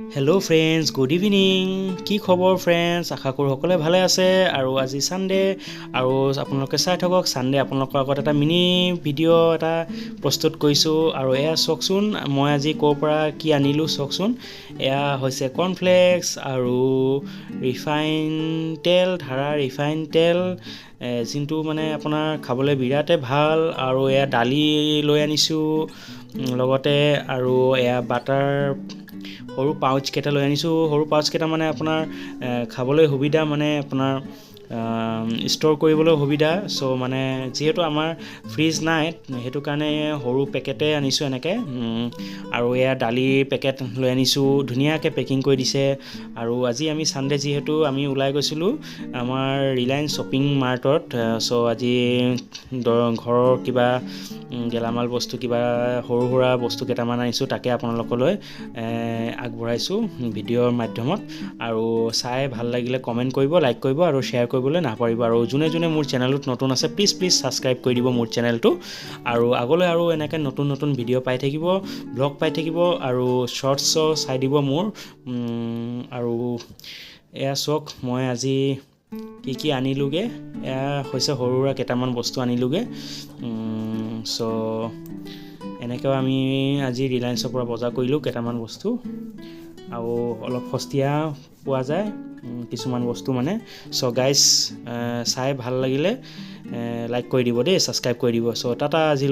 Hello' friends, good evening. কি খবৰ friends? আশা কৰোঁ সকলোৱে ভালে আছে। আৰু আজি ছানডে, আৰু আপোনালোকে চাই থাকক। ছানডে আপোনালোকৰ আগত এটা মিনি ভিডিঅ' এটা প্ৰস্তুত কৰিছোঁ। আৰু এয়া চাওকচোন, মই আজি ক'ৰ পৰা কি আনিলোঁ চাওকচোন। এয়া হৈছে কৰ্ণফ্লেক্স আৰু ৰিফাইন তেল, ধাৰা ৰিফাইন তেল, যোনটো মানে আপোনাৰ খাবলৈ বিৰাটেই ভাল। আৰু এয়া দালি লৈ আনিছোঁ লগতে, আৰু এয়া বাটাৰ সৰু পাউচকেইটা লৈ আনিছোঁ। সৰু পাউচকেইটা মানে আপোনাৰ খাবলৈ সুবিধা, মানে আপোনাৰ ষ্ট'ৰ কৰিবলৈ সুবিধা। চ' মানে যিহেতু আমাৰ ফ্ৰিজ নাই, সেইটো কাৰণে সৰু পেকেটে আনিছোঁ এনেকৈ। আৰু এয়া দালিৰ পেকেট লৈ আনিছোঁ, ধুনীয়াকৈ পেকিং কৰি দিছে। আৰু আজি আমি ছানডে যিহেতু আমি ওলাই গৈছিলোঁ আমাৰ ৰিলায়েন্স শ্বপিং মাৰ্টত। চ' আজি ঘৰৰ কিবা গেলামাল বস্তু, কিবা সৰু সুৰা বস্তু কেইটামান আনিছোঁ, তাকে আপোনালোকলৈ আগবঢ়াইছোঁ ভিডিঅ'ৰ মাধ্যমত। আৰু চাই ভাল লাগিলে কমেণ্ট কৰিব, লাইক কৰিব আৰু শ্বেয়াৰ কৰিবলৈ নাপাহৰিব। আৰু যোনে যোনে মোৰ চেনেলটোত নতুন আছে, প্লিজ ছাবস্ক্ৰাইব কৰি দিব মোৰ চেনেলটো। আৰু আগলৈ আৰু এনেকৈ নতুন নতুন ভিডিঅ' পাই থাকিব, ব্লগ পাই থাকিব, আৰু শ্বৰ্টছো চাই দিব মোৰ। আৰু এয়া চাওক, মই আজি কি আনিলোগৈ। এয়া হৈছে সৰু সুৰা কেইটামান বস্তু আনিলোগৈ। চ' এনেকৈও আমি আজি ৰিলায়েন্সৰ পৰা বজাৰ কৰিলোঁ কেইটামান বস্তু। আৰু অলপ সস্তীয়া পোৱা যায় কিছুমান বস্তু মানে। চ' গাইজ, চাই ভাল লাগিলে লাইক কৰি দিব দেই, ছাবস্ক্ৰাইব কৰি দিব। চ' টাটা। আজি